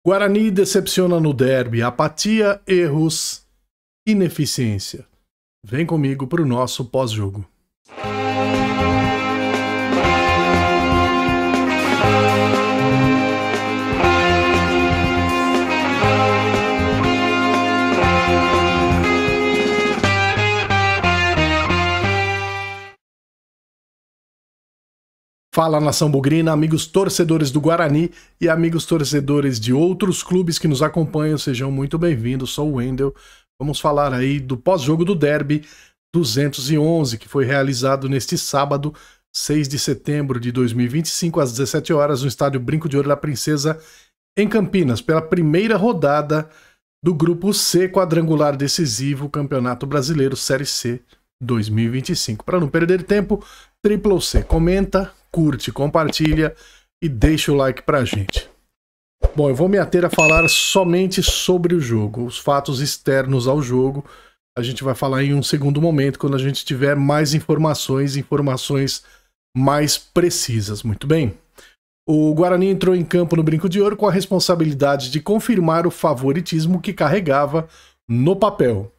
Guarani decepciona no derby, apatia, erros, ineficiência. Vem comigo para o nosso pós-jogo. Fala, nação bugrina, amigos torcedores do Guarani e amigos torcedores de outros clubes que nos acompanham, sejam muito bem-vindos. Sou o Wendel. Vamos falar aí do pós-jogo do Derby 211, que foi realizado neste sábado, 6 de setembro de 2025, às 17 horas, no estádio Brinco de Ouro da Princesa, em Campinas, pela primeira rodada do Grupo C, quadrangular decisivo, Campeonato Brasileiro Série C 2025. Para não perder tempo, Triple C, comenta, curte, compartilha e deixa o like pra gente. Bom, eu vou me ater a falar somente sobre o jogo, os fatos externos ao jogo. A gente vai falar em um segundo momento, quando a gente tiver mais informações mais precisas. Muito bem. O Guarani entrou em campo no Brinco de Ouro com a responsabilidade de confirmar o favoritismo que carregava no papel.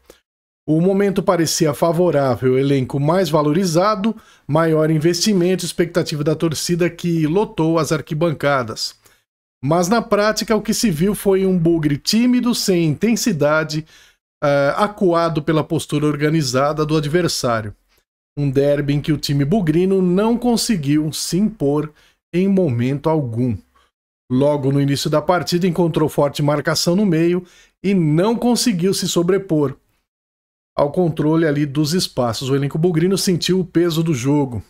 O momento parecia favorável, elenco mais valorizado, maior investimento, expectativa da torcida que lotou as arquibancadas. Mas na prática o que se viu foi um Bugre tímido, sem intensidade, acuado pela postura organizada do adversário. Um derby em que o time bugrino não conseguiu se impor em momento algum. Logo no início da partida encontrou forte marcação no meio e não conseguiu se sobrepor ao controle ali dos espaços. O elenco bugrino sentiu o peso do jogo.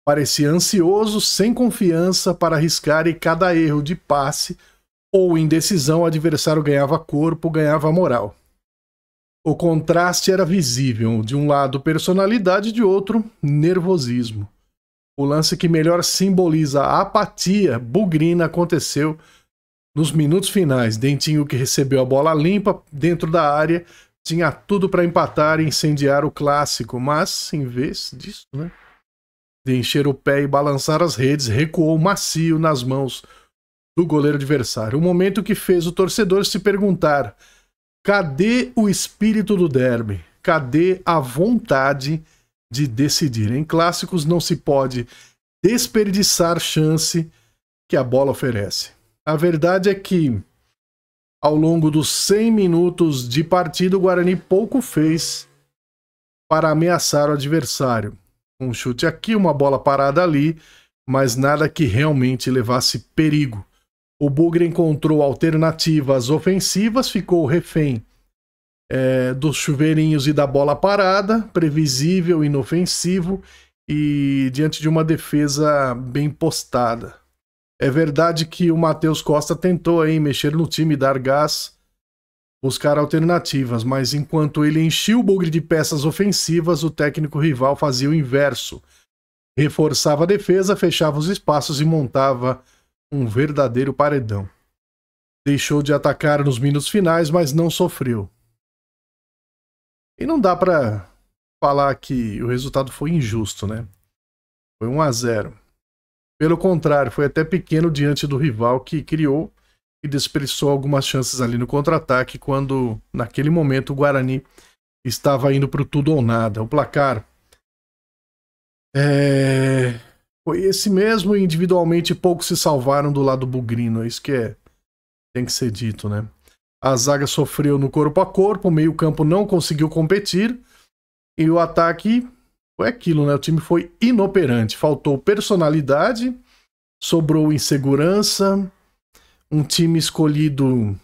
Parecia ansioso, sem confiança para arriscar, e cada erro de passe ou indecisão o adversário ganhava corpo, ganhava moral. O contraste era visível, de um lado personalidade, de outro nervosismo. O lance que melhor simboliza a apatia bugrina aconteceu nos minutos finais. Dentinho, que recebeu a bola limpa dentro da área, tinha tudo para empatar e incendiar o clássico, mas, em vez disso, de encher o pé e balançar as redes, recuou macio nas mãos do goleiro adversário. Um momento que fez o torcedor se perguntar: cadê o espírito do derby? Cadê a vontade de decidir? Em clássicos não se pode desperdiçar chance que a bola oferece. A verdade é que, ao longo dos 100 minutos de partida, o Guarani pouco fez para ameaçar o adversário. Um chute aqui, uma bola parada ali, mas nada que realmente levasse perigo. O Bugre encontrou alternativas ofensivas, ficou refém dos chuveirinhos e da bola parada, previsível, inofensivo e diante de uma defesa bem postada. É verdade que o Matheus Costa tentou aí mexer no time, dar gás, buscar alternativas, mas enquanto ele enchia o Bugre de peças ofensivas, o técnico rival fazia o inverso. Reforçava a defesa, fechava os espaços e montava um verdadeiro paredão. Deixou de atacar nos minutos finais, mas não sofreu. E não dá pra falar que o resultado foi injusto, né? Foi 1-0. Pelo contrário, foi até pequeno diante do rival, que criou e desperdiçou algumas chances ali no contra-ataque, quando, naquele momento, o Guarani estava indo para o tudo ou nada. O placar foi esse mesmo, e individualmente poucos se salvaram do lado bugrino. É isso que tem que ser dito, né? A zaga sofreu no corpo a corpo, o meio-campo não conseguiu competir, e o ataque foi aquilo, né? O time foi inoperante, faltou personalidade, sobrou insegurança, um time escolhido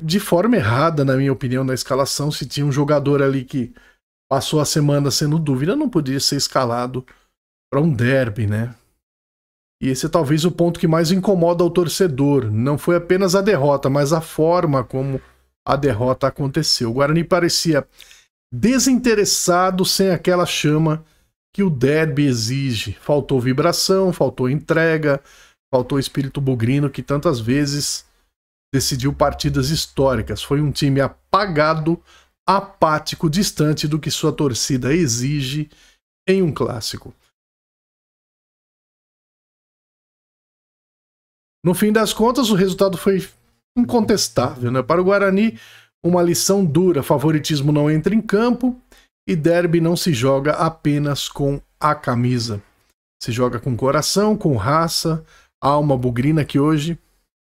de forma errada, na minha opinião, na escalação. Se tinha um jogador ali que passou a semana sendo dúvida, não podia ser escalado para um derby, né? E esse é talvez o ponto que mais incomoda o torcedor. Não foi apenas a derrota, mas a forma como a derrota aconteceu. O Guarani parecia desinteressado, sem aquela chama que o derby exige. Faltou vibração, faltou entrega, faltou espírito bugrino, que tantas vezes decidiu partidas históricas. Foi um time apagado, apático, distante do que sua torcida exige em um clássico. No fim das contas, o resultado foi incontestável, né? Para o Guarani, uma lição dura: favoritismo não entra em campo e derby não se joga apenas com a camisa. Se joga com coração, com raça, alma bugrina, que hoje,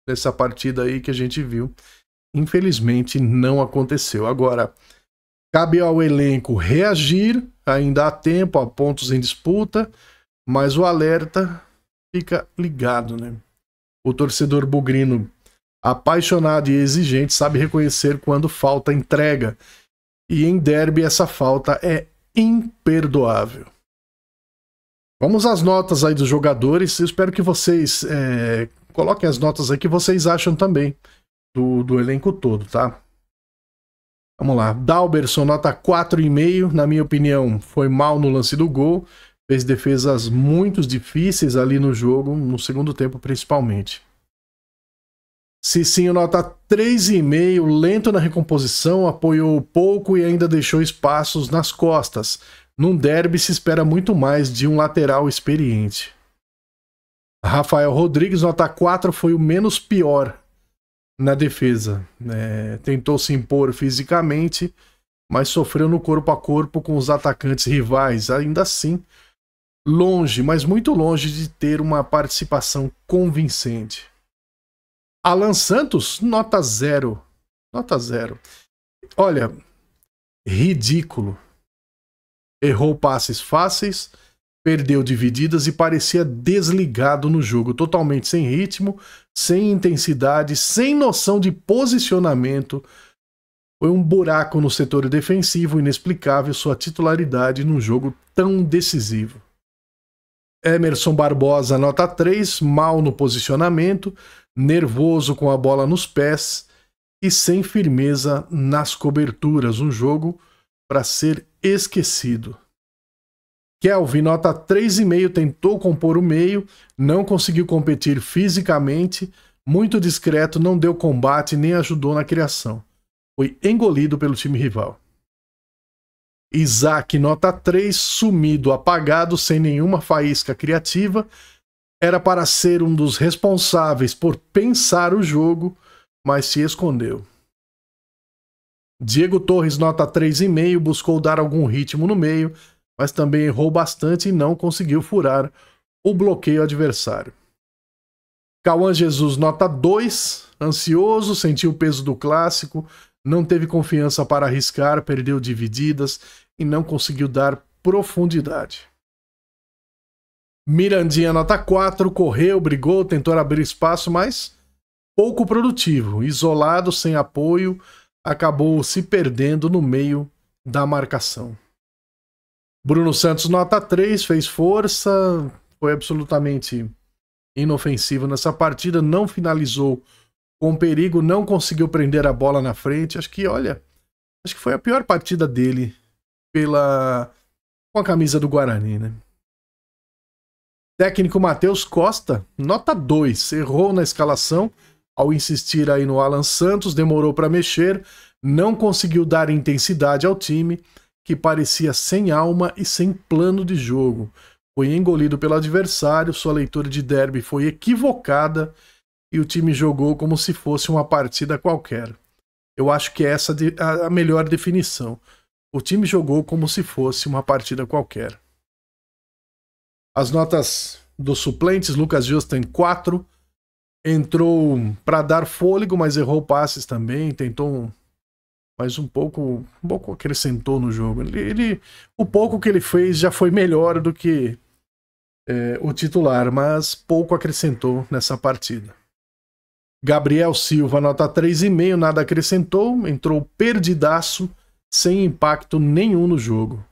nessa partida aí que a gente viu, infelizmente não aconteceu. Agora, cabe ao elenco reagir, ainda há tempo, há pontos em disputa, mas o alerta fica ligado, né? O torcedor bugrino, apaixonado e exigente, sabe reconhecer quando falta entrega. E em derby essa falta é imperdoável. Vamos às notas aí dos jogadores. Eu espero que vocês coloquem as notas aí que vocês acham também do elenco todo, tá? Vamos lá. Dalberson, nota 4,5. Na minha opinião, foi mal no lance do gol. Fez defesas muito difíceis ali no jogo, no segundo tempo principalmente. Cicinho, nota 3,5, lento na recomposição, apoiou pouco e ainda deixou espaços nas costas. Num derby se espera muito mais de um lateral experiente. Rafael Rodrigues, nota 4, foi o menos pior na defesa. Tentou se impor fisicamente, mas sofreu no corpo a corpo com os atacantes rivais. Ainda assim, longe, mas muito longe de ter uma participação convincente. Alan Santos, nota 0. Nota 0. Olha, ridículo. Errou passes fáceis, perdeu divididas e parecia desligado no jogo, totalmente sem ritmo, sem intensidade, sem noção de posicionamento. Foi um buraco no setor defensivo, inexplicável sua titularidade num jogo tão decisivo. Emerson Barbosa, nota 3, mal no posicionamento, nervoso com a bola nos pés e sem firmeza nas coberturas. Um jogo para ser esquecido. Kelvin, nota 3,5, tentou compor o meio, não conseguiu competir fisicamente, muito discreto, não deu combate nem ajudou na criação. Foi engolido pelo time rival. Isaac, nota 3, sumido, apagado, sem nenhuma faísca criativa. Era para ser um dos responsáveis por pensar o jogo, mas se escondeu. Diego Torres, nota 3,5, buscou dar algum ritmo no meio, mas também errou bastante e não conseguiu furar o bloqueio adversário. Cauã Jesus, nota 2, ansioso, sentiu o peso do clássico, não teve confiança para arriscar, perdeu divididas e não conseguiu dar profundidade. Mirandinha, nota 4, correu, brigou, tentou abrir espaço, mas pouco produtivo, isolado, sem apoio, acabou se perdendo no meio da marcação. Bruno Santos, nota 3, fez força, foi absolutamente inofensivo nessa partida, não finalizou com perigo, não conseguiu prender a bola na frente. Acho que foi a pior partida dele com a camisa do Guarani, né? Técnico Matheus Costa, nota 2, errou na escalação ao insistir aí no Alan Santos, demorou para mexer, não conseguiu dar intensidade ao time, que parecia sem alma e sem plano de jogo. Foi engolido pelo adversário, sua leitura de derby foi equivocada e o time jogou como se fosse uma partida qualquer. Eu acho que essa é a melhor definição. O time jogou como se fosse uma partida qualquer. As notas dos suplentes: Lucas Justen, 4. Entrou para dar fôlego, mas errou passes também. Tentou, mas um pouco acrescentou no jogo. O pouco que ele fez já foi melhor do que o titular, mas pouco acrescentou nessa partida. Gabriel Silva, nota 3,5, nada acrescentou. Entrou perdidaço, sem impacto nenhum no jogo.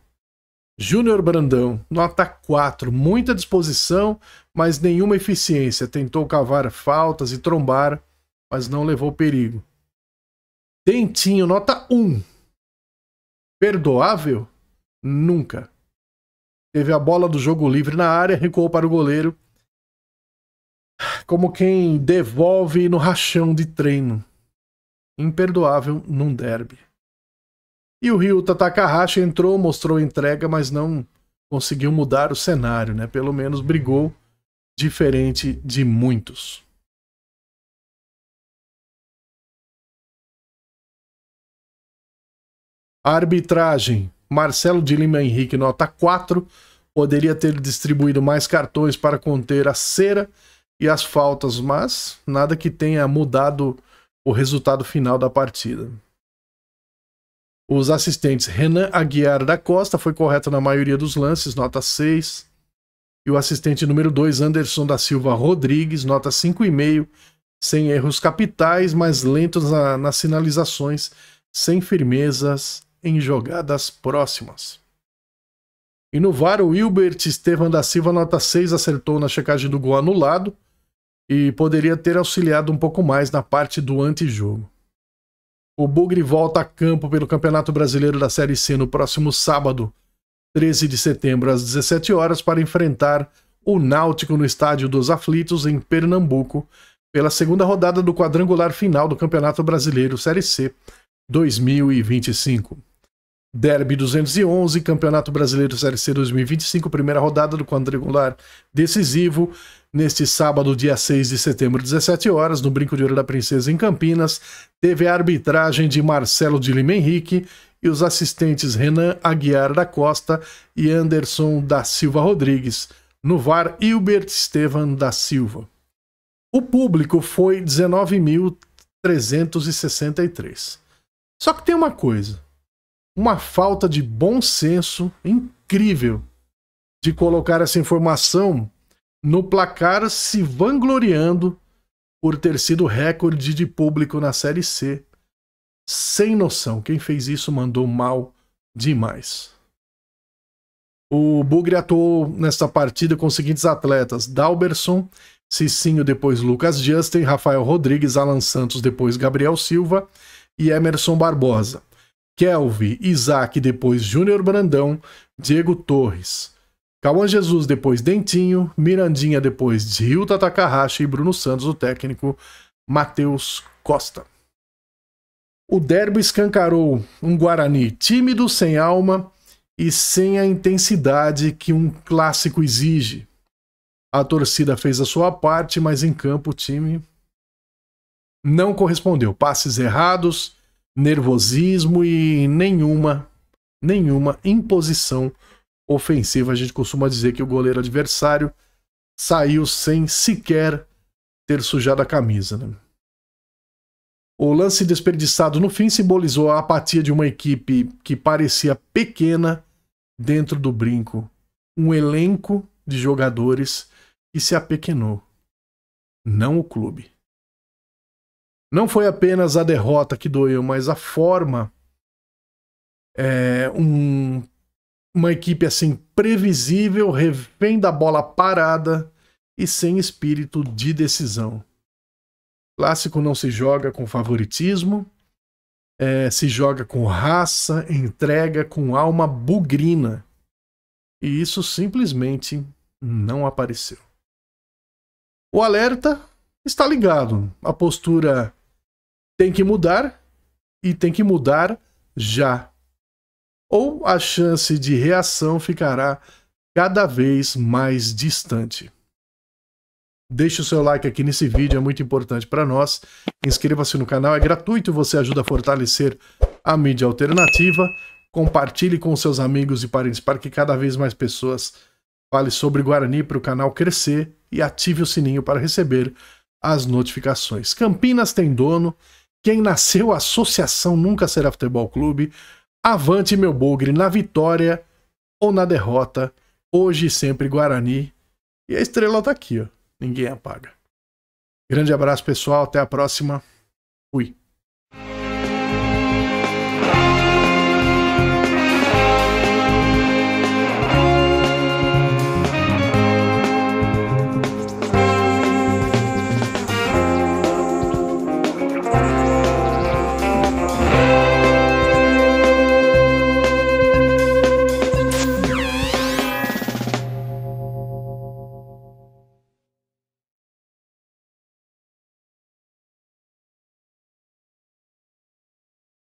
Júnior Brandão, nota 4, muita disposição, mas nenhuma eficiência. Tentou cavar faltas e trombar, mas não levou perigo. Dentinho, nota 1. Perdoável? Nunca. Teve a bola do jogo livre na área, recuou para o goleiro, como quem devolve no rachão de treino. Imperdoável num derby. E o Ryuta Takahashi entrou, mostrou entrega, mas não conseguiu mudar o cenário, né? Pelo menos brigou diferente de muitos. A arbitragem, Marcelo de Lima Henrique, nota 4. Poderia ter distribuído mais cartões para conter a cera e as faltas, mas nada que tenha mudado o resultado final da partida. Os assistentes, Renan Aguiar da Costa foi correto na maioria dos lances, nota 6. E o assistente número 2, Anderson da Silva Rodrigues, nota 5,5, sem erros capitais, mas lentos nas sinalizações, sem firmezas em jogadas próximas. E no VAR, o Hilbert Estevam da Silva, nota 6, acertou na checagem do gol anulado e poderia ter auxiliado um pouco mais na parte do antijogo. O Bugre volta a campo pelo Campeonato Brasileiro da Série C no próximo sábado, 13 de setembro, às 17 horas, para enfrentar o Náutico no Estádio dos Aflitos, em Pernambuco, pela segunda rodada do quadrangular final do Campeonato Brasileiro Série C 2025. Derby 211, Campeonato Brasileiro Série C 2025, primeira rodada do quadrangular decisivo, neste sábado, dia 6 de setembro, 17 horas, no Brinco de Ouro da Princesa, em Campinas. Teve a arbitragem de Marcelo de Lima Henrique e os assistentes Renan Aguiar da Costa e Anderson da Silva Rodrigues. No VAR, Hilbert Estevam da Silva. O público foi 19.363. Só que tem uma coisa. Uma falta de bom senso incrível de colocar essa informação no placar, se vangloriando por ter sido recorde de público na Série C. Sem noção. Quem fez isso mandou mal demais. O Bugre atuou nesta partida com os seguintes atletas: Dalberson, Cicinho, depois Lucas Justin, Rafael Rodrigues, Alan Santos, depois Gabriel Silva e Emerson Barbosa. Kelvin, Isaac, depois Júnior Brandão, Diego Torres. Cauã Jesus, depois Dentinho, Mirandinha, depois Ryuta Takahashi e Bruno Santos, o técnico Matheus Costa. O derby escancarou um Guarani tímido, sem alma e sem a intensidade que um clássico exige. A torcida fez a sua parte, mas em campo o time não correspondeu. Passes errados, nervosismo e nenhuma imposição ofensiva. A gente costuma dizer que o goleiro adversário saiu sem sequer ter sujado a camisa, né? O lance desperdiçado no fim simbolizou a apatia de uma equipe que parecia pequena dentro do brinco. Um elenco de jogadores que se apequenou. Não o clube. Não foi apenas a derrota que doeu, mas a forma. Uma equipe assim previsível, refém da bola parada e sem espírito de decisão. Clássico não se joga com favoritismo, se joga com raça, entrega, com alma bugrina. E isso simplesmente não apareceu. O alerta está ligado. A postura tem que mudar e tem que mudar já. Ou a chance de reação ficará cada vez mais distante. Deixe o seu like aqui nesse vídeo, é muito importante para nós. Inscreva-se no canal, é gratuito e você ajuda a fortalecer a mídia alternativa. Compartilhe com seus amigos e parentes para que cada vez mais pessoas falem sobre Guarani, para o canal crescer, e ative o sininho para receber as notificações. Campinas tem dono. Quem nasceu associação nunca será futebol clube. Avante, meu bugre, na vitória ou na derrota. Hoje e sempre Guarani. E a estrela tá aqui, ó. Ninguém apaga. Grande abraço, pessoal. Até a próxima. Fui.